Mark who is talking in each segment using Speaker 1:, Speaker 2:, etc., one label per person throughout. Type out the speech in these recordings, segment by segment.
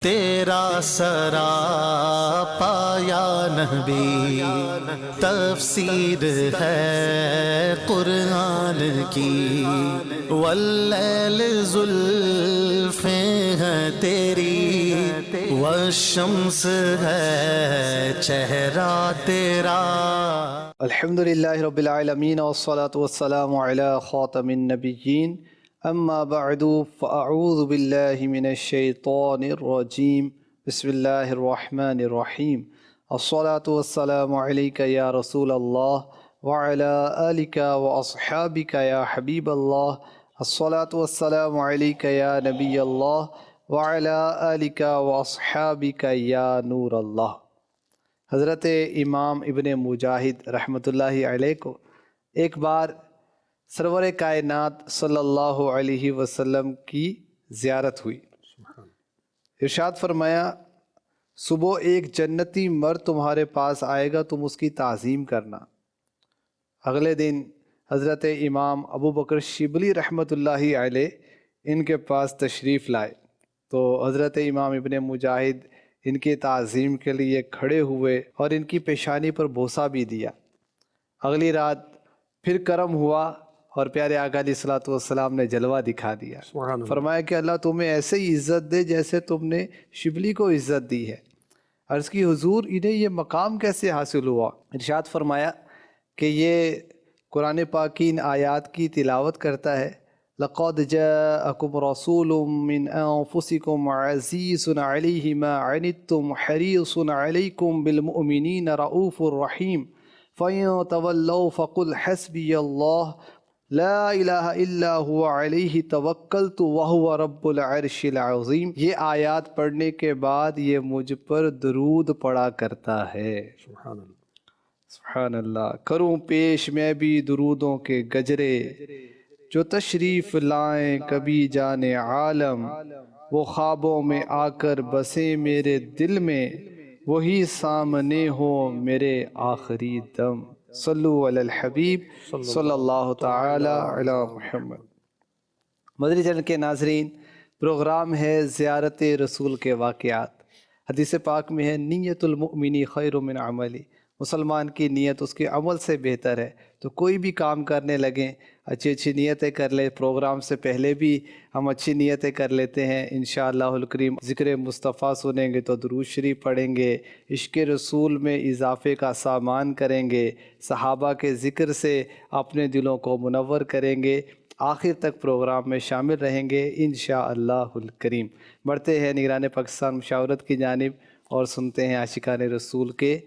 Speaker 1: تیرا سراپا یا نبی تفسیر ہے قرآن کی، واللیل زلفیں ہیں تیری، والشمس ہے چہرہ تیرا۔
Speaker 2: الحمدللہ رب العالمین والصلاة والسلام علی خاتم النبیین، اما بعد فاعوذ باللہ من الشیطان الرجیم، بسم اللہ الرحمن الرحیم۔ الصلاة والسلام علیک یا رسول اللہ وعلی آلک واصحابک یا حبیب اللہ۔ الصلاة والسلام علیک یا نبی اللہ وعلی آلک واصحابک یا نور اللہ۔ حضرت امام ابن مجاہد رحمۃ اللہ علیہ کو ایک بار سرور کائنات صلی اللہ علیہ وسلم کی زیارت ہوئی۔ ارشاد فرمایا، صبح ایک جنتی مرد تمہارے پاس آئے گا، تم اس کی تعظیم کرنا۔ اگلے دن حضرت امام ابو بکر شبلی رحمۃ اللہ علیہ ان کے پاس تشریف لائے تو حضرت امام ابن مجاہد ان کی تعظیم کے لیے کھڑے ہوئے اور ان کی پیشانی پر بوسہ بھی دیا۔ اگلی رات پھر کرم ہوا اور پیارے آقا علیہ الصلوۃ والسلام نے جلوہ دکھا دیا۔ فرمایا کہ اللہ تمہیں ایسے ہی عزت دے جیسے تم نے شبلی کو عزت دی ہے۔ عرض کی حضور انہیں یہ مقام کیسے حاصل ہوا؟ ارشاد فرمایا کہ یہ قرآن پاک کی ان آیات کی تلاوت کرتا ہے۔ لَقَدْ جَاءَكُمْ رَسُولٌ مِّنْ أَنفُسِكُمْ عَزِيزٌ عَلَيْهِ مَا عَنِتُّمْ حَرِيصٌ عَلَيْكُمْ بِالْمُؤْمِنِينَ رَءُوفٌ رَحِيمٌ فَإِن تَوَلَّوْا فَقُلْ حَسْبِيَ اللَّهُ لَا إِلَٰهَ إِلَّا هُوَ عَلَيْهِ تَوَكَّلْتُ وَهُوَ رَبُّ الْعَرْشِ الْعَظِيمِ۔ یہ آیات پڑھنے کے بعد یہ مجھ پر درود پڑھا کرتا ہے۔ سبحان اللہ، سبحان اللہ۔ کروں پیش میں بھی درودوں کے گجرے، جو تشریف لائیں کبھی جانے عالم، وہ خوابوں میں آ کر بسیں میرے دل میں، وہی سامنے ہو میرے آخری دم۔ صلو علی الحبیب صلی اللہ تعالی علی محمد۔ مدنی چینل کے ناظرین، پروگرام ہے زیارت رسول کے واقعات۔ حدیث پاک میں ہے، نیت المؤمن خیر من عملی، مسلمان کی نیت اس کے عمل سے بہتر ہے۔ تو کوئی بھی کام کرنے لگیں اچھی اچھی نیتیں کر لیں۔ پروگرام سے پہلے بھی ہم اچھی نیتیں کر لیتے ہیں۔ انشاءاللہ الکریم ذکر مصطفیٰ سنیں گے تو درود شریف پڑھیں گے، عشق رسول میں اضافے کا سامان کریں گے، صحابہ کے ذکر سے اپنے دلوں کو منور کریں گے، آخر تک پروگرام میں شامل رہیں گے انشاءاللہ الکریم۔ بڑھتے ہیں نگران پاکستان مشاورت کی جانب اور سنتے ہیں عاشقان رسول کے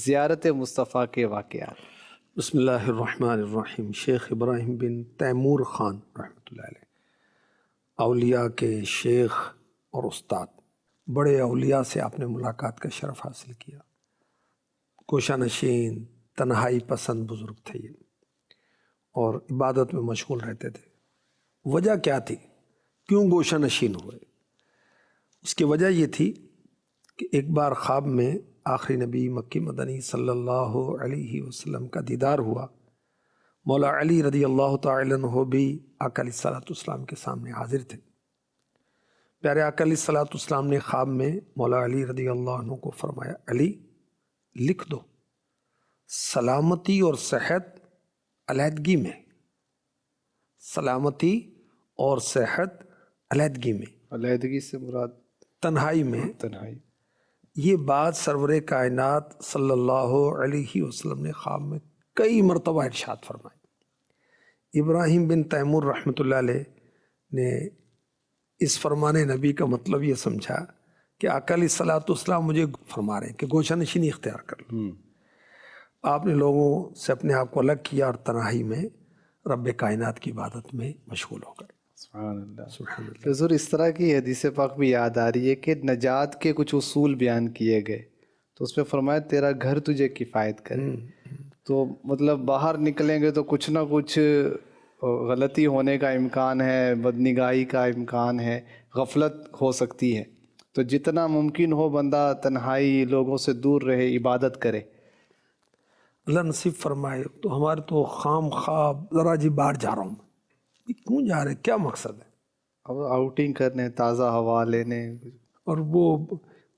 Speaker 2: زیارت مصطفیٰ کے واقعات۔
Speaker 3: بسم اللہ الرحمن الرحیم۔ شیخ ابراہیم بن تیمور خان رحمۃ اللہ علیہ، اولیاء کے شیخ اور استاد، بڑے اولیاء سے آپ نے ملاقات کا شرف حاصل کیا۔ گوشہ نشین، تنہائی پسند بزرگ تھے یہ، اور عبادت میں مشغول رہتے تھے۔ وجہ کیا تھی؟ کیوں گوشہ نشین ہوئے؟ اس کی وجہ یہ تھی کہ ایک بار خواب میں آخری نبی مکی مدنی صلی اللہ علیہ وسلم کا دیدار ہوا۔ مولا علی رضی اللہ تعالی عنہ بھی آقا علیہ الصلوۃ والسلام کے سامنے حاضر تھے۔ پیارے آقا علیہ الصلوۃ والسلام نے خواب میں مولا علی رضی اللہ عنہ کو فرمایا، علی لکھ دو، سلامتی اور صحت علیحدگی میں، سلامتی اور صحت علیحدگی میں،
Speaker 2: علیحدگی سے مراد
Speaker 3: تنہائی میں،
Speaker 2: تنہائی۔
Speaker 3: یہ بات سرور کائنات صلی اللہ علیہ وسلم نے خواب میں کئی مرتبہ ارشاد فرمائی۔ ابراہیم بن تیمور رحمۃ اللہ علیہ نے اس فرمان نبی کا مطلب یہ سمجھا کہ آقا علیہ الصلوۃ والسلام مجھے فرما رہے ہیں کہ گوشہ نشینی اختیار کر لو۔ آپ نے لوگوں سے اپنے آپ کو الگ کیا اور تنہائی میں رب کائنات کی عبادت میں مشغول ہو گئے۔
Speaker 2: سبحان اللہ،
Speaker 3: سبحان اللہ۔
Speaker 2: حضور اس طرح کی حدیث پاک بھی یاد آ رہی ہے کہ نجات کے کچھ اصول بیان کیے گئے، تو اس میں فرمایا تیرا گھر تجھے کفایت کرے۔ تو مطلب باہر نکلیں گے تو کچھ نہ کچھ غلطی ہونے کا امکان ہے، بدنگاہی کا امکان ہے، غفلت ہو سکتی ہے۔ تو جتنا ممکن ہو بندہ تنہائی، لوگوں سے دور رہے، عبادت کرے۔
Speaker 3: اللہ نصیب فرمائے۔ تو ہمارے تو خام خواب ذرا جی باہر جا رہا ہوں، کیوں جا رہے، کیا مقصد ہے؟
Speaker 2: اب آؤٹنگ کرنے، تازہ ہوا لینے،
Speaker 3: اور وہ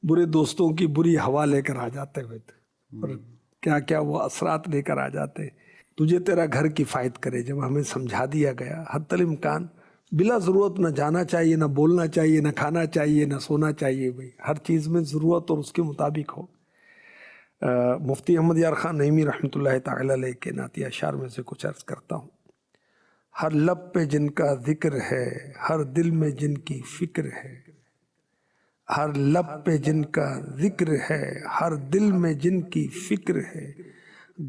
Speaker 3: برے دوستوں کی بری ہوا لے کر آ جاتے ہوئے تھے، اور کیا کیا وہ اثرات لے کر آ جاتے. تجھے تیرا گھر کفایت کرے. جب ہمیں سمجھا دیا گیا حتی الامکان بلا ضرورت نہ جانا چاہیے، نہ بولنا چاہیے، نہ کھانا چاہیے، نہ سونا چاہیے، بھائی ہر چیز میں ضرورت اور اس کے مطابق ہو. مفتی احمد یار خان نعیمی رحمۃ اللہ تعالی علیہ کے نعتیہ اشعار میں سے کچھ عرض کرتا ہوں. ہر لب پہ جن کا ذکر ہے، ہر دل میں جن کی فکر ہے. ہر لب پہ جن کا ذکر ہے، ہر دل میں جن کی فکر ہے.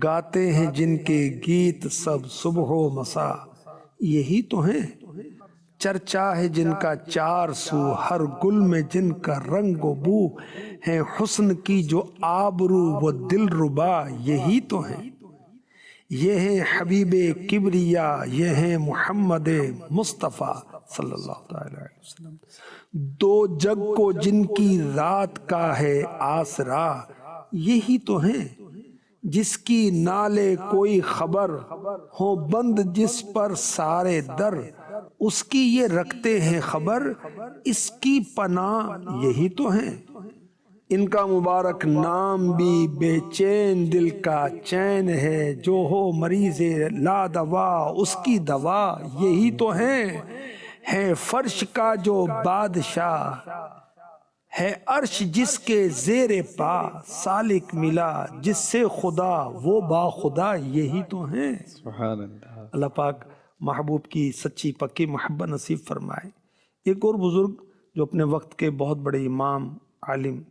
Speaker 3: گاتے ہیں جن کے گیت سب صبح و مسا، یہی تو ہیں. چرچا ہے جن کا چار سو، ہر گل میں جن کا رنگ و بو. ہے حسن کی جو آبرو و دل ربا، یہی تو ہیں. یہ ہیں حبیب کبریا، یہ ہیں محمد مصطفیٰ صلی اللہ تعالی علیہ وسلم. دو جگ کو جن کی ذات کا ہے آسرا، یہی تو ہیں. جس کی نالے کوئی خبر ہو بند جس پر سارے در، اس کی یہ رکھتے ہیں خبر، اس کی پناہ یہی تو ہیں. ان کا مبارک نام بھی بے چین دل کا چین ہے. جو ہو مریض لا دوا، اس کی دوا یہی تو ہیں. ہے فرش کا جو بادشاہ، ہے عرش جس کے زیر پا. سالک ملا جس سے خدا وہ با خدا، یہی تو ہیں.
Speaker 2: سبحان اللہ.
Speaker 3: اللہ پاک محبوب کی سچی پکی محبت نصیب فرمائے. ایک اور بزرگ جو اپنے وقت کے بہت بڑے امام عالم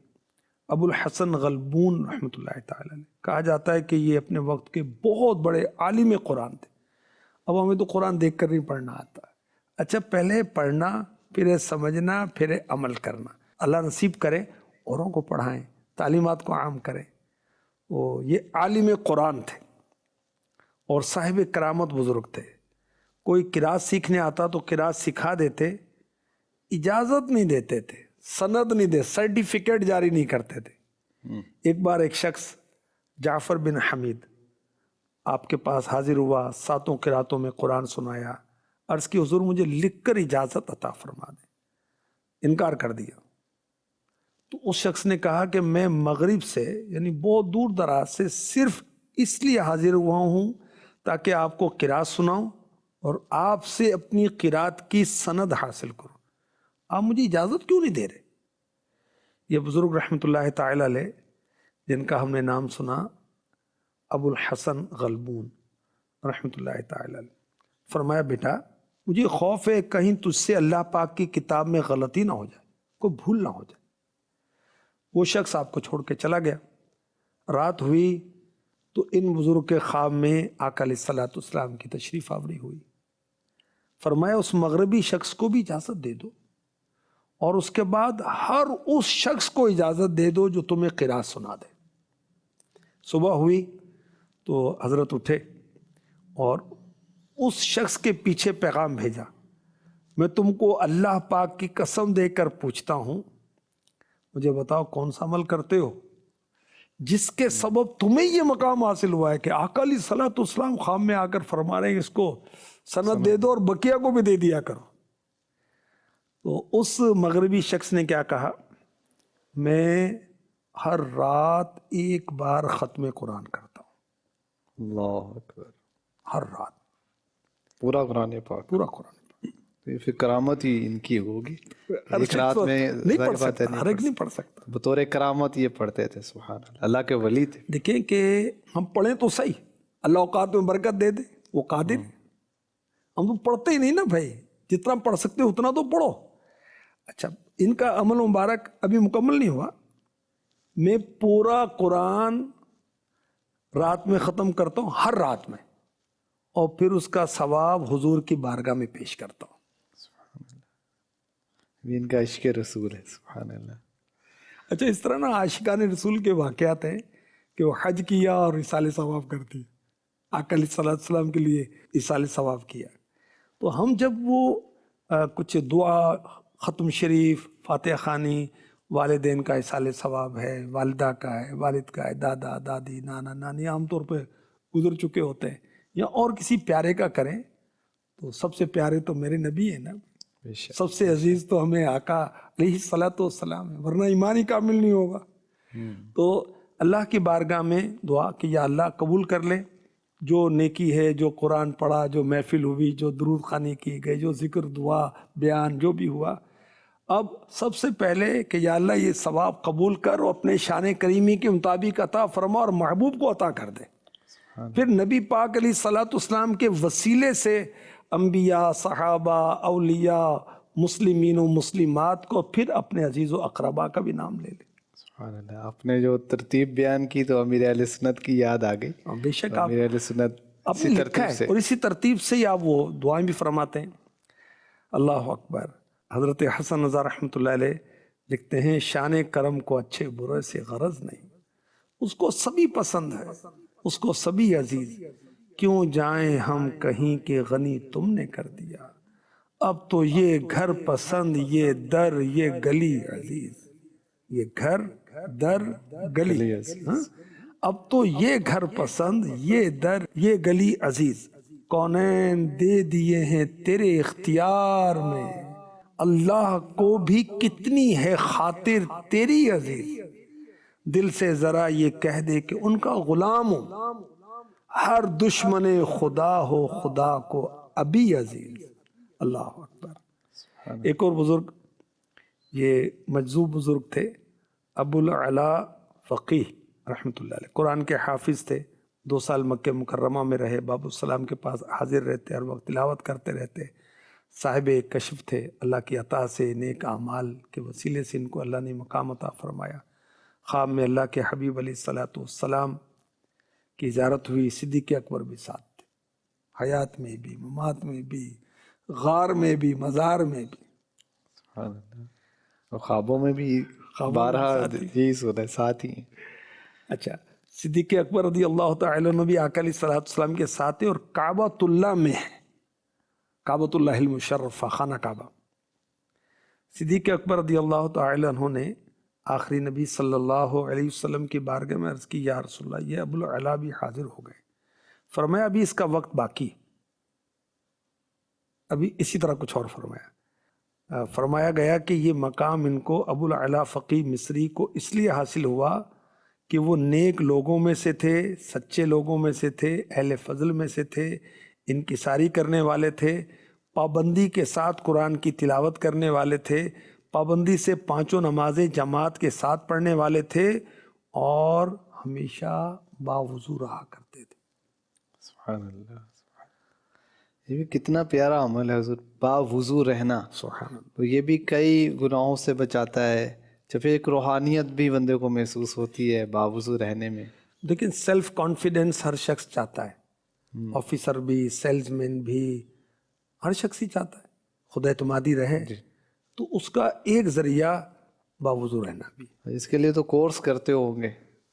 Speaker 3: ابو الحسن غلبون رحمۃ اللہ تعالی علیہ، کہا جاتا ہے کہ یہ اپنے وقت کے بہت بڑے عالم قرآن تھے. اب ہمیں تو قرآن دیکھ کر نہیں پڑھنا آتا. اچھا، پہلے پڑھنا، پھر سمجھنا، پھر عمل کرنا. اللہ نصیب کرے اوروں کو پڑھائیں، تعلیمات کو عام کریں. وہ یہ عالم قرآن تھے اور صاحب کرامت بزرگ تھے. کوئی قرات سیکھنے آتا تو قرات سکھا دیتے، اجازت نہیں دیتے تھے، سند نہیں دے، سرٹیفکیٹ جاری نہیں کرتے تھے. ایک بار ایک شخص جعفر بن حمید آپ کے پاس حاضر ہوا، 7 قراتوں میں قرآن سنایا. عرض کی حضور مجھے لکھ کر اجازت عطا فرما دیں. انکار کر دیا. تو اس شخص نے کہا کہ میں مغرب سے، یعنی بہت دور دراز سے، صرف اس لیے حاضر ہوا ہوں تاکہ آپ کو قرات سناؤں اور آپ سے اپنی قرات کی سند حاصل کروں. آپ مجھے اجازت کیوں نہیں دے رہے؟ یہ بزرگ رحمۃ اللہ تعالی علیہ جن کا ہم نے نام سنا، ابو الحسن غلبون رحمۃ اللہ تعالی علیہ، فرمایا بیٹا مجھے خوف ہے کہیں تجھ سے اللہ پاک کی کتاب میں غلطی نہ ہو جائے، کوئی بھول نہ ہو جائے. وہ شخص آپ کو چھوڑ کے چلا گیا. رات ہوئی تو ان بزرگ کے خواب میں آقا علیہ الصلوۃ والسلام کی تشریف آوری ہوئی. فرمایا اس مغربی شخص کو بھی اجازت دے دو، اور اس کے بعد ہر اس شخص کو اجازت دے دو جو تمہیں قرات سنا دے. صبح ہوئی تو حضرت اٹھے اور اس شخص کے پیچھے پیغام بھیجا، میں تم کو اللہ پاک کی قسم دے کر پوچھتا ہوں، مجھے بتاؤ کون سا عمل کرتے ہو جس کے سبب تمہیں یہ مقام حاصل ہوا ہے کہ آقا علیہ الصلوۃ والسلام خواب میں آ کر فرما رہے ہیں اس کو سند دے دو اور بقیہ کو بھی دے دیا کرو. تو اس مغربی شخص نے کیا کہا، میں ہر رات ایک بار ختم قرآن کرتا ہوں.
Speaker 2: اللہ اکبر.
Speaker 3: ہر رات
Speaker 2: پورا قرآن پاک.
Speaker 3: پورا قرآن.
Speaker 2: تو یہ پھر کرامت ہی ان کی ہوگی.
Speaker 3: ہر
Speaker 2: ایک رات میں
Speaker 3: نہیں پڑھ سکتا، ہر ایک نہیں پڑھ سکتا.
Speaker 2: بطور کرامت یہ پڑھتے تھے. سبحان اللہ. اللہ کے ولی تھے.
Speaker 3: دیکھیں کہ ہم پڑھیں تو صحیح، اللہ اوقات میں برکت دے دے، وہ قادر ہے. ہم تو پڑھتے ہی نہیں نا بھائی، جتنا پڑھ سکتے اتنا تو پڑھو. اچھا، ان کا عمل مبارک ابھی مکمل نہیں ہوا. میں پورا قرآن رات میں ختم کرتا ہوں، ہر رات میں، اور پھر اس کا ثواب حضور کی بارگاہ میں پیش کرتا ہوں.
Speaker 2: ان کا عشق رسول ہے. سبحان اللہ.
Speaker 3: اچھا، اس طرح نا عاشقان رسول کے واقعات ہیں کہ وہ حج کیا اور اصال ثواب کرتی، آقا علیہ الصلوۃ والسلام کے لیے اصال ثواب کیا. تو ہم جب وہ کچھ دعا، ختم شریف، فاتحہ خوانی، والدین کا اصال ثواب ہے، والدہ کا ہے، والد کا ہے، دادا دادی نانا نانی عام طور پہ گزر چکے ہوتے ہیں، یا اور کسی پیارے کا کریں تو سب سے پیارے تو میرے نبی ہیں نا. سب سے عزیز تو ہمیں آقا علیہ الصلوۃ والسلام ہے، ورنہ ایمان ہی کامل نہیں ہوگا۔ تو اللہ کی بارگاہ میں دعا کہ یا اللہ قبول کر لے جو نیکی ہے، جو قرآن پڑھا، جو محفل ہوئی، جو درود خوانی کی گئی، جو ذکر دعا بیان جو بھی ہوا، اب سب سے پہلے کہ یا اللہ یہ ثواب قبول کر اور اپنے شان کریمی کے مطابق عطا فرما اور محبوب کو عطا کر دے۔ پھر نبی پاک علیہ الصلوۃ والسلام کے وسیلے سے انبیاء، صحابہ، اولیاء، مسلمین و مسلمات کو پھر اپنے عزیز و اقربا کا بھی نام لے لے۔
Speaker 2: سبحان اللہ، آپ نے جو ترتیب بیان کی تو امیر اہل سنت کی یاد آ گئی۔
Speaker 3: بے شک آپ
Speaker 2: امیر اہل سنت
Speaker 3: آپ نے
Speaker 2: اسی
Speaker 3: لکھا
Speaker 2: ترتیب
Speaker 3: ہے
Speaker 2: سے،
Speaker 3: اور اسی ترتیب سے ہی آپ وہ دعائیں بھی فرماتے ہیں۔ اللہ اکبر۔ حضرت حسن رضا رحمۃ اللہ علیہ لکھتے ہیں شان کرم کو اچھے برے سے غرض نہیں، اس کو سبھی پسند ہے، اس کو سبھی عزیز، کیوں جائیں ہم کہیں کہ غنی تم نے کر دیا، اب تو یہ گھر پسند، یہ در، یہ گلی عزیز، یہ گھر در گلی، ہاں؟ اب تو یہ گھر پسند، یہ در، یہ گلی عزیز، کونین دے دیے ہیں تیرے اختیار میں، اللہ کو بھی کتنی ہے خاطر تیری عزیز، دل سے ذرا یہ کہہ دے کہ ان کا غلام ہوں، ہر دشمن خدا ہو خدا کو ابھی عزیز۔ اللہ اکبر۔ ایک اور بزرگ، یہ مجذوب بزرگ تھے، ابو العلا فقیہ رحمۃ اللہ علیہ، قرآن کے حافظ تھے، 2 سال مکہ مکرمہ میں رہے، باب السلام کے پاس حاضر رہتے، ہر وقت تلاوت کرتے رہتے، صاحب کشف تھے، اللہ کی عطا سے نیک اعمال کے وسیلے سے ان کو اللہ نے مقام عطا فرمایا۔ خواب میں اللہ کے حبیب علیہ الصلوۃ والسلام کی زیارت ہوئی، صدیق اکبر بھی ساتھ تھے، حیات میں بھی، ممات میں بھی، غار میں بھی، مزار میں بھی۔
Speaker 2: سبحان اللہ، اور خوابوں میں بھی بارہا یہی سنا ہے، ساتھ ہی ہیں۔
Speaker 3: اچھا، صدیق اکبر رضی اللہ تعالی عنہ بھی آقا علیہ الصلوۃ والسلام کے ساتھ ہیں اور کعبۃ اللہ میں ہے، کعبۃ اللہ المشرفہ، خانہ کعبہ۔ صدیق اکبر رضی اللہ تعالی عنہ نے آخری نبی صلی اللہ علیہ وسلم کی بارگاہ میں عرض کی یا رسول اللہ، یہ ابو العلا بھی حاضر ہو گئے۔ فرمایا ابھی اس کا وقت باقی، ابھی اسی طرح کچھ اور فرمایا گیا کہ یہ مقام ان کو ابو العلا فقی مصری کو اس لیے حاصل ہوا کہ وہ نیک لوگوں میں سے تھے، سچے لوگوں میں سے تھے، اہل فضل میں سے تھے، انکساری کرنے والے تھے، پابندی کے ساتھ قرآن کی تلاوت کرنے والے تھے، پابندی سے 5 نمازیں جماعت کے ساتھ پڑھنے والے تھے، اور ہمیشہ باوضو رہا کرتے تھے۔
Speaker 2: سبحان اللہ، یہ بھی کتنا پیارا عمل ہے حضور، باوضو رہنا۔
Speaker 3: سبحان اللہ۔
Speaker 2: تو یہ بھی کئی گناہوں سے بچاتا ہے، جب ایک روحانیت بھی بندے کو محسوس ہوتی ہے باوضو رہنے میں۔
Speaker 3: لیکن سیلف کانفیڈنس ہر شخص چاہتا ہے، آفیسر بھی، سیلز مین بھی، ہر شخص ہی چاہتا ہے خود اعتمادی رہے، تو اس کا ایک ذریعہ باوضو رہنا بھی۔
Speaker 2: اس کے لیے تو کورس کرتے ہوں گے،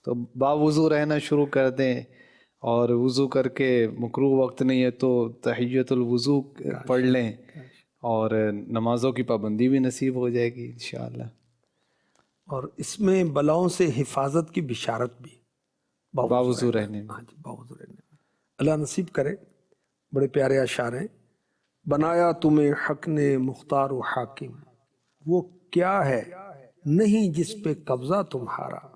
Speaker 2: تو باوضو رہنا شروع کر دیں، اور وضو کر کے مکروہ وقت نہیں ہے تو تحیۃ الوضو پڑھ لیں، اور نمازوں کی پابندی بھی نصیب ہو جائے گی انشاءاللہ۔
Speaker 3: اور اس میں بلاؤں سے حفاظت کی بشارت بھی
Speaker 2: باوضو رہنے میں۔
Speaker 3: ہاں جی، باوضو رہنے میں۔ اللہ نصیب کرے۔ بڑے پیارے اشعار ہیں۔ بنایا تمہیں حق نے مختار و حاکم، وہ کیا ہے نہیں جس پہ قبضہ تمہارا،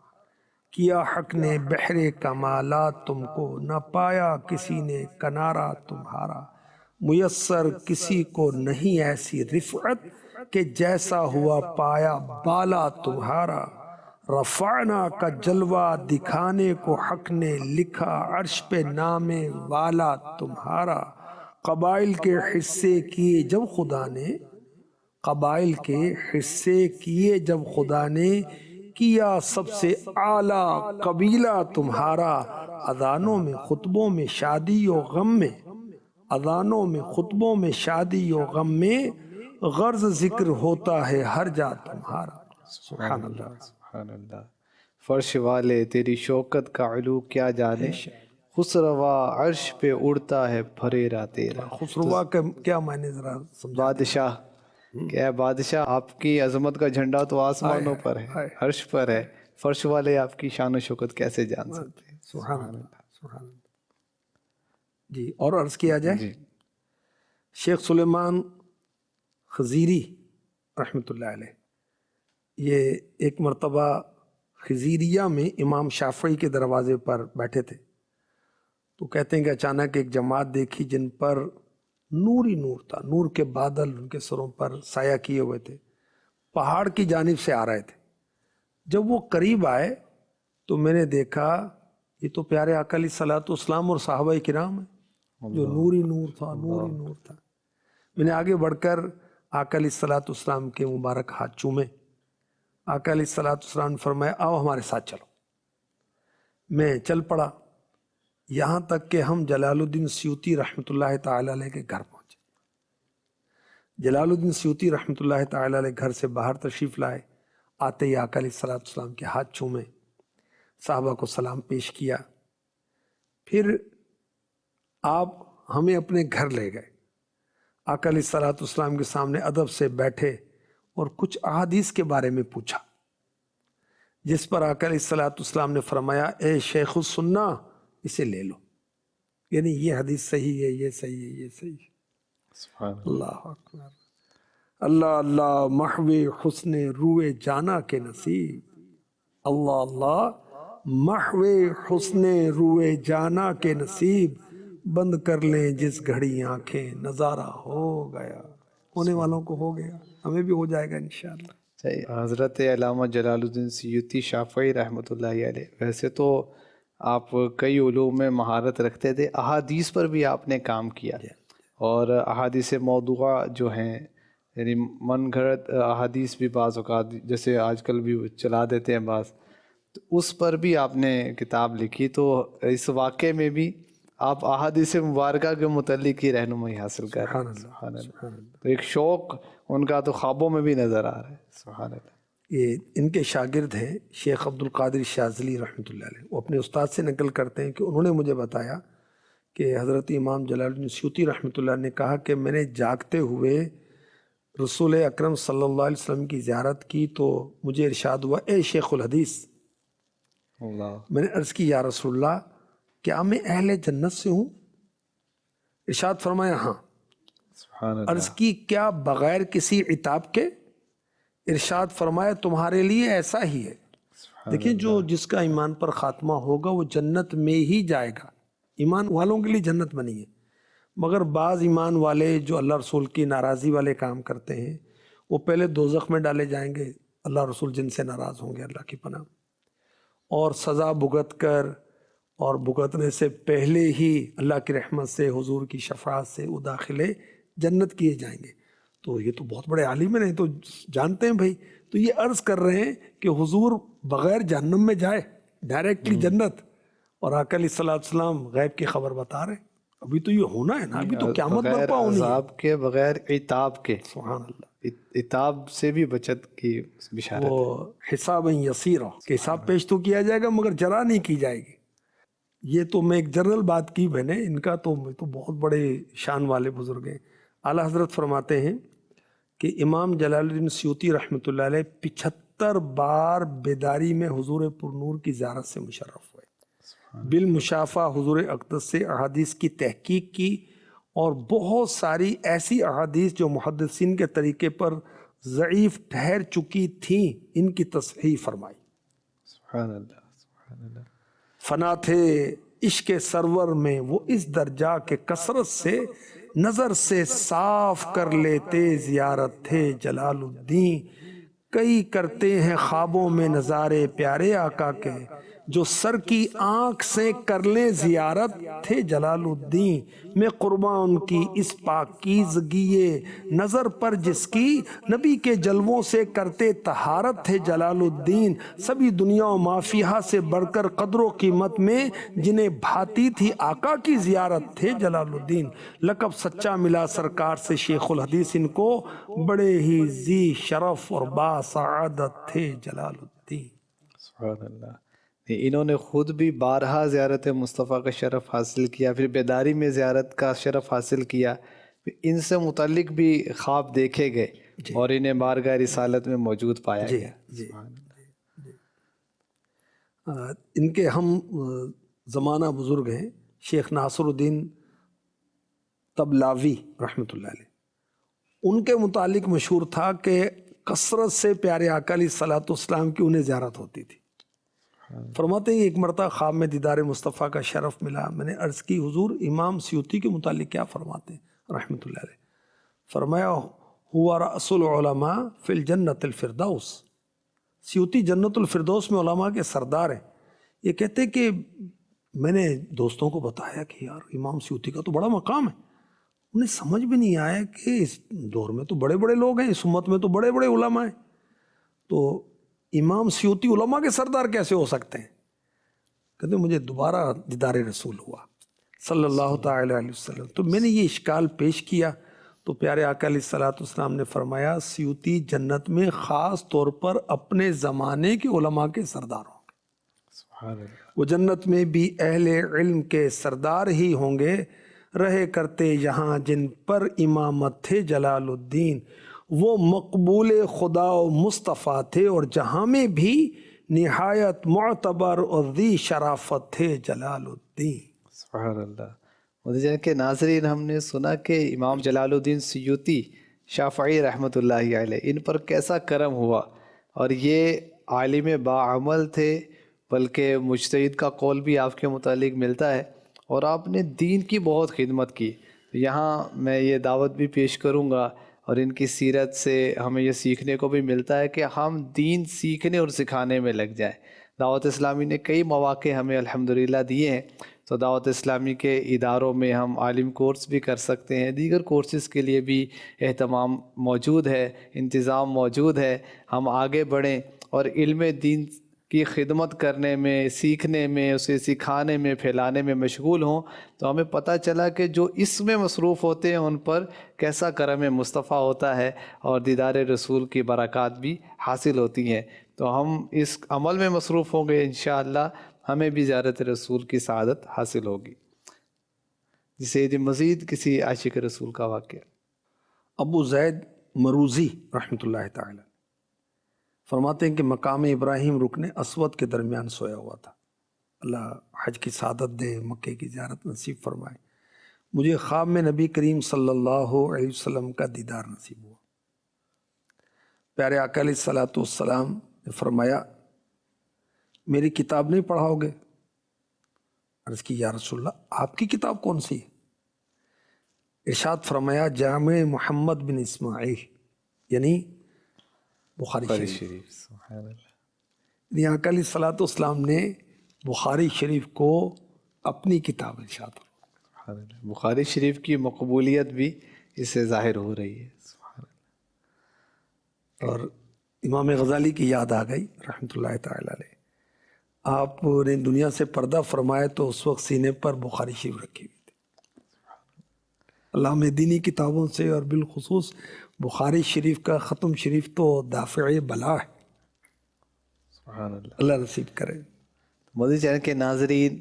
Speaker 3: کیا حق نے بحر کمالات تم کو، نہ پایا کسی نے کنارہ تمہارا، میسر کسی کو نہیں ایسی رفعت کہ جیسا ہوا پایا بالا تمہارا، رفعنا کا جلوہ دکھانے کو حق نے لکھا، عرش پہ نام والا تمہارا، قبائل کے حصے کیے جب خدا نے، قبائل کے حصے کیے جب خدا نے، کیا سب سے اعلیٰ قبیلہ تمہارا، اذانوں میں خطبوں میں شادی و غم میں، اذانوں میں خطبوں میں شادی و غم میں، غرض ذکر ہوتا ہے ہر جا تمہارا۔ سبحان اللہ۔
Speaker 2: سبحان اللہ۔ فرش والے تیری شوکت کا علو کیا جانے، خسروا عرش پہ اڑتا ہے پھریرا تیرا۔
Speaker 3: خسروا کا کیا معنی ذرا سمجھا؟
Speaker 2: بادشاہ، کیا ہے بادشاہ، آپ کی عظمت کا جھنڈا تو آسمانوں پر ہے، عرش پر ہے، فرش والے آپ کی شان و شوکت کیسے جان سکتے ہیں؟
Speaker 3: سبحان اللہ، سبحان اللہ۔ جی، اور عرض کیا جائے،
Speaker 2: جی۔
Speaker 3: شیخ سلیمان خزیری رحمۃ اللہ علیہ یہ ایک مرتبہ خزیریہ میں امام شافعی کے دروازے پر بیٹھے تھے، تو کہتے ہیں کہ اچانک ایک جماعت دیکھی جن پر نور ہی نور تھا، نور کے بادل ان کے سروں پر سایہ کیے ہوئے تھے، پہاڑ کی جانب سے آ رہے تھے۔ جب وہ قریب آئے تو میں نے دیکھا یہ تو پیارے آقا علیہ الصلوۃ والسلام اور صحابہ کرام ہیں، جو نور ہی نور تھا، نور ہی نور تھا۔ میں نے آگے بڑھ کر آقا علیہ الصلوۃ والسلام کے مبارک ہاتھ چومے۔ آقا علیہ الصلوۃ والسلام نے فرمایا آؤ ہمارے ساتھ چلو۔ میں چل پڑا یہاں تک کہ ہم جلال الدین سیوطی رحمۃ اللہ تعالی علیہ کے گھر پہنچے۔ جلال الدین سیوطی رحمۃ اللہ تعالی علیہ گھر سے باہر تشریف لائے، آتے ہی آقا علیہ الصلوۃ والسلام کے ہاتھ چومے، صحابہ کو سلام پیش کیا، پھر آپ ہمیں اپنے گھر لے گئے۔ آقا علیہ الصلوۃ والسلام کے سامنے ادب سے بیٹھے اور کچھ احادیث کے بارے میں پوچھا، جس پر آقا علیہ الصلوۃ والسلام نے فرمایا اے شیخ السنہ اسے لے لو، یعنی یہ حدیث صحیح ہے، یہ صحیح ہے، یہ صحیح ہے۔
Speaker 2: سبحان
Speaker 3: اللہ اکبر، اللہ اللہ، محو حسن روئے جانا کے نصیب، اللہ اللہ، محو حسن روئے جانا کے نصیب، بند کر لیں جس گھڑی آنکھیں نظارہ ہو گیا۔ ہونے والوں کو ہو گیا، ہمیں بھی ہو جائے گا انشاءاللہ۔
Speaker 2: صحیح۔ حضرت علامہ جلال الدین سیوطی شافعی رحمۃ اللہ علیہ، ویسے تو آپ کئی علوم میں مہارت رکھتے تھے، احادیث پر بھی آپ نے کام کیا، اور احادیث موضوعہ جو ہیں، یعنی من گھڑت احادیث بھی بعض اوقات جیسے آج کل بھی چلا دیتے ہیں بعض، تو اس پر بھی آپ نے کتاب لکھی۔ تو اس واقعے میں بھی آپ احادیث مبارکہ کے متعلق ہی رہنمائی حاصل کر رہے ہیں۔ سبحان اللہ۔ تو ایک شوق ان کا تو خوابوں میں بھی نظر آ رہا ہے۔ سبحان اللہ۔
Speaker 3: یہ ان کے شاگرد ہیں شیخ عبد القادر شاذلی رحمۃ اللہ علیہ، وہ اپنے استاد سے نقل کرتے ہیں کہ انہوں نے مجھے بتایا کہ حضرت امام جلال الدین سیوطی رحمۃ اللہ نے کہا کہ میں نے جاگتے ہوئے رسول اکرم صلی اللہ علیہ وسلم کی زیارت کی تو مجھے ارشاد ہوا اے شیخ الحدیث،
Speaker 2: اللہ،
Speaker 3: میں نے عرض کی یا رسول اللہ کیا میں اہل جنت سے ہوں؟ ارشاد فرمایا ہاں۔
Speaker 2: سبحان اللہ۔
Speaker 3: عرض کی کیا بغیر کسی عتاب کے؟ ارشاد فرمایا تمہارے لیے ایسا ہی ہے۔ دیکھیں جو جس کا ایمان پر خاتمہ ہوگا وہ جنت میں ہی جائے گا، ایمان والوں کے لیے جنت بنی ہے۔ مگر بعض ایمان والے جو اللہ رسول کی ناراضی والے کام کرتے ہیں وہ پہلے دوزخ میں ڈالے جائیں گے، اللہ رسول جن سے ناراض ہوں گے، اللہ کی پناہ، اور سزا بھگت کر اور بھگتنے سے پہلے ہی اللہ کی رحمت سے حضور کی شفاعت سے وہ داخلے جنت کیے جائیں گے۔ تو یہ تو بہت بڑے عالم ہیں، تو جانتے ہیں بھائی، تو یہ عرض کر رہے ہیں کہ حضور بغیر جہنم میں جائے ڈائریکٹلی جنت، اور آقا علیہ الصلوۃ والسلام غیب کی خبر بتا رہے ہیں۔ ابھی تو یہ ہونا ہے نا، ابھی تو قیامت
Speaker 2: بغیر
Speaker 3: برپا ہونی ہے۔
Speaker 2: عذاب کے، بغیر عتاب کے،
Speaker 3: سبحان اللہ۔
Speaker 2: عتاب سے بھی بچت کی بشارت ہے۔
Speaker 3: وہ حساب یسیرا کہ حساب پیش تو کیا جائے گا مگر جرا نہیں کی جائے گی۔ یہ تو میں ایک جنرل بات کی میں نے، ان کا تو بہت بڑے شان والے بزرگ ہیں۔ اعلیٰ حضرت فرماتے ہیں کہ امام جلال الدین سیوطی رحمۃ اللہ علیہ 75 بار بیداری میں حضور پرنور کی زیارت سے مشرف ہوئے، بالمشافہ حضور اقدس سے احادیث کی تحقیق کی، اور بہت ساری ایسی احادیث جو محدثین کے طریقے پر ضعیف ٹھہر چکی تھیں ان کی تصحیح فرمائی۔
Speaker 2: سبحان اللہ، سبحان اللہ۔
Speaker 3: فنا تھے عشق سرور میں وہ اس درجہ کے کثرت سے نظر سے صاف کر لیتے زیارت تھے جلال الدین، کئی کرتے ہیں خوابوں میں نظارے پیارے آقا کے، جو سر کی آنکھ سے کر لیں زیارت تھے جلال الدین، میں قرباں ان کی اس پاکیزگی نظر پر جس کی نبی کے جلووں سے کرتے طہارت تھے جلال الدین، سبھی دنیا و مافیہ سے بڑھ کر قدر و قیمت میں جنہیں بھاتی تھی آقا کی زیارت تھے جلال الدین، لقب سچا ملا سرکار سے شیخ الحدیث، ان کو بڑے ہی ذی شرف اور باسعادت تھے جلال الدین۔
Speaker 2: سبحان اللہ۔ انہوں نے خود بھی بارہا زیارت مصطفیٰ کا شرف حاصل کیا، پھر بیداری میں زیارت کا شرف حاصل کیا، پھر ان سے متعلق بھی خواب دیکھے گئے اور انہیں بارگاہ رسالت میں موجود پایا گیا۔
Speaker 3: ان کے ہم زمانہ بزرگ ہیں شیخ ناصر الدین طبلاوی رحمۃ اللہ علیہ، ان کے متعلق مشہور تھا کہ کثرت سے پیارے آقا علیہ الصلوۃ والسلام کی انہیں زیارت ہوتی تھی۔ فرماتے ہیں ایک مرتبہ خواب میں دیدار مصطفیٰ کا شرف ملا، میں نے عرض کی حضور امام سیوطی کے متعلق کیا فرماتے ہیں رحمۃ اللہ علیہ؟ فرمایا ہوا رأس العلماء فی الجنت الفردوس، سیوطی جنت الفردوس میں علماء کے سردار ہیں۔ یہ کہتے ہیں کہ میں نے دوستوں کو بتایا کہ یار امام سیوطی کا تو بڑا مقام ہے، انہیں سمجھ بھی نہیں آیا کہ اس دور میں تو بڑے بڑے لوگ ہیں، اس امت میں تو بڑے بڑے علماء ہیں، تو امام سیوطی علماء کے سردار کیسے ہو سکتے ہیں؟ کہتے مجھے دوبارہ دیدار رسول ہوا صلی اللہ تعالی علیہ وسلم، تو میں نے یہ اشکال پیش کیا، تو پیارے آقا علیہ الصلوۃ والسلام نے فرمایا سیوطی جنت میں خاص طور پر اپنے زمانے کے علماء کے سردار ہوں گے،
Speaker 2: سبحان اللہ۔
Speaker 3: وہ جنت میں بھی اہل علم کے سردار ہی ہوں گے، رہے کرتے یہاں جن پر امامت تھے جلال الدین، وہ مقبول خدا و مصطفیٰ تھے، اور جہاں میں بھی نہایت معتبر اور ذی شرافت تھے جلال الدین۔
Speaker 2: سبحان اللہ۔ مدیجان کے ناظرین، ہم نے سنا کہ امام جلال الدین سیوطی شافعی رحمۃ اللہ علیہ، ان پر کیسا کرم ہوا، اور یہ عالم باعمل تھے، بلکہ مجتہد کا قول بھی آپ کے متعلق ملتا ہے، اور آپ نے دین کی بہت خدمت کی۔ یہاں میں یہ دعوت بھی پیش کروں گا، اور ان کی سیرت سے ہمیں یہ سیکھنے کو بھی ملتا ہے کہ ہم دین سیکھنے اور سکھانے میں لگ جائیں۔ دعوت اسلامی نے کئی مواقع ہمیں الحمدللہ دیے ہیں، تو دعوت اسلامی کے اداروں میں ہم عالم کورس بھی کر سکتے ہیں، دیگر کورسز کے لیے بھی اہتمام موجود ہے، انتظام موجود ہے۔ ہم آگے بڑھیں اور علم دین کی خدمت کرنے میں، سیکھنے میں، اسے سکھانے میں، پھیلانے میں مشغول ہوں، تو ہمیں پتہ چلا کہ جو اس میں مصروف ہوتے ہیں ان پر کیسا کرم مصطفیٰ ہوتا ہے، اور دیدار رسول کی برکات بھی حاصل ہوتی ہیں۔ تو ہم اس عمل میں مصروف ہوں گے انشاءاللہ، ہمیں بھی زیارت رسول کی سعادت حاصل ہوگی۔ جسے مزید کسی عاشق رسول کا واقعہ۔
Speaker 3: ابو زید مروزی رحمۃ اللہ تعالی فرماتے ہیں کہ مقام ابراہیم رکن اسود کے درمیان سویا ہوا تھا، اللہ حج کی سعادت دے، مکے کی زیارت نصیب فرمائے، مجھے خواب میں نبی کریم صلی اللہ علیہ وسلم کا دیدار نصیب ہوا۔ پیارے آقا علیہ الصلوۃ والسلام نے فرمایا میری کتاب نہیں پڑھاؤ گے؟ عرض کی یا رسول اللہ آپ کی کتاب کون سی ہے؟ ارشاد فرمایا جامع محمد بن اسماعیل، یعنی بخاری شریف۔
Speaker 2: سبحان اللہ۔
Speaker 3: یعنی آقا علیہ الصلوۃ والسلام نے بخاری شریف کو اپنی کتاب ارشاد فرمایا۔
Speaker 2: سبحان اللہ۔ بخاری شریف کی مقبولیت بھی اس سے ظاہر ہو رہی ہے۔ سبحان اللہ۔
Speaker 3: اور امام غزالی کی یاد آ گئی رحمۃ اللہ تعالی علیہ، آپ نے دنیا سے پردہ فرمایا تو اس وقت سینے پر بخاری شریف رکھی ہوئی تھی۔ اللہ میں دینی کتابوں سے اور بالخصوص بخاری شریف کا ختم شریف تو دافع بلا ہے،
Speaker 2: سبحان اللہ۔
Speaker 3: اللہ نصیب کرے۔
Speaker 2: مودی چینل کے ناظرین،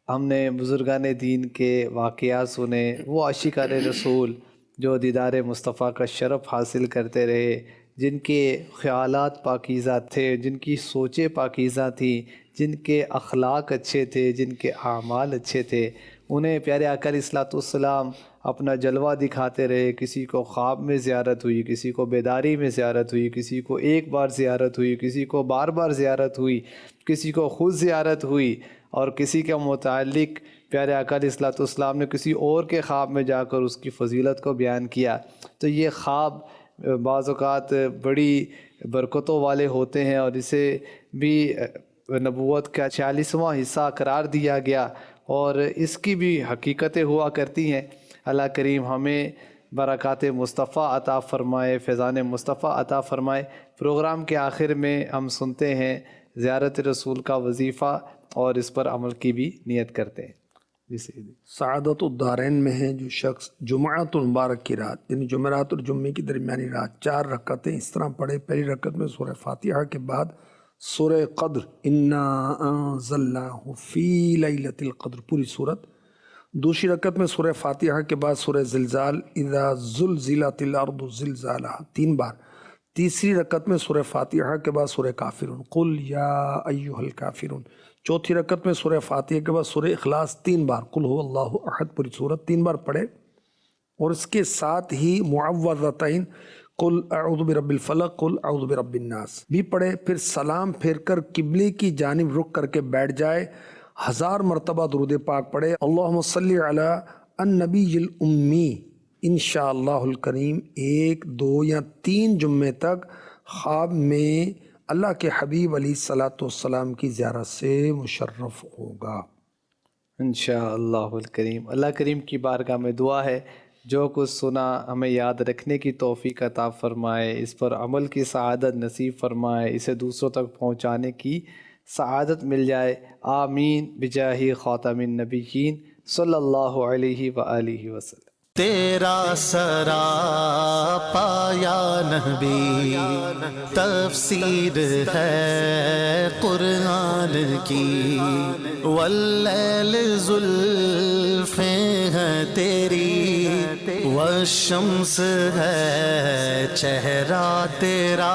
Speaker 2: ہم نے بزرگان دین کے واقعات سنے، وہ عاشقان رسول جو دیدار مصطفیٰ کا شرف حاصل کرتے رہے، جن کے خیالات پاکیزہ تھے، جن کی سوچیں پاکیزہ تھیں، جن کے اخلاق اچھے تھے، جن کے اعمال اچھے تھے، انہیں پیارے آقا علیہ الصلوۃ والسلام اپنا جلوہ دکھاتے رہے۔ کسی کو خواب میں زیارت ہوئی، کسی کو بیداری میں زیارت ہوئی، کسی کو ایک بار زیارت ہوئی، کسی کو بار بار زیارت ہوئی، کسی کو خود زیارت ہوئی، اور کسی کے متعلق پیارے آقا علیہ الصلوۃ والسلام نے کسی اور کے خواب میں جا کر اس کی فضیلت کو بیان کیا۔ تو یہ خواب بعض اوقات بڑی برکتوں والے ہوتے ہیں، اور اسے بھی نبوت کا 46واں حصہ قرار دیا گیا، اور اس کی بھی حقیقتیں ہوا کرتی ہیں۔ اللہ کریم ہمیں برکات مصطفیٰ عطا فرمائے، فیضان مصطفیٰ عطا فرمائے۔ پروگرام کے آخر میں ہم سنتے ہیں زیارت رسول کا وظیفہ، اور اس پر عمل کی بھی نیت کرتے ہیں۔
Speaker 3: سعادت الدارین میں ہے جو شخص جمعۃ المبارک کی رات، یعنی جمعرات اور جمعے کی درمیانی رات 4 رکعتیں اس طرح پڑھے، پہلی رکعت میں سورہ فاتحہ کے بعد سورہ قدر انا انزلناہ فی لیلۃ القدر پوری صورت، دوسری رکعت میں سورہ فاتحہ کے بعد سورہ زلزال اذا زلزلت الارض زلزالہا 3 بار، تیسری رکعت میں سورہ فاتحہ کے بعد سورہ کافرون قل یا ایہا الکافرون، چوتھی رکعت میں سورہ فاتحہ کے بعد سورہ اخلاص 3 بار، قل هو اللہ احد پوری صورت 3 بار پڑھے، اور اس کے ساتھ ہی معوذتین قل اعوذ برب الفلق قل اعوذ برب الناس بھی پڑھے، پھر سلام پھیر کر قبلے کی جانب رخ کر کے بیٹھ جائے، 1000 مرتبہ درود پاک پڑھے، اللہم صلی علی النبی الامی، انشاءاللہ الکریم 1 2 یا 3 جمعے تک خواب میں اللہ کے حبیب علیہ الصلاۃ والسلام کی زیارت سے مشرف ہوگا۔
Speaker 2: انشاءاللہ الکریم۔ اللہ کریم کی بارگاہ میں دعا ہے جو کچھ سنا ہمیں یاد رکھنے کی توفیق عطا فرمائے، اس پر عمل کی سعادت نصیب فرمائے، اسے دوسروں تک پہنچانے کی سعادت مل جائے، آمین بجاہ خاتم النبیین صلی اللہ علیہ وآلہ وسلم۔
Speaker 1: تیرا سراپا یا نبی تفسیر ہے قرآن کی، واللیل زلفیں ہیں تیری، والشمس ہے چہرہ تیرا۔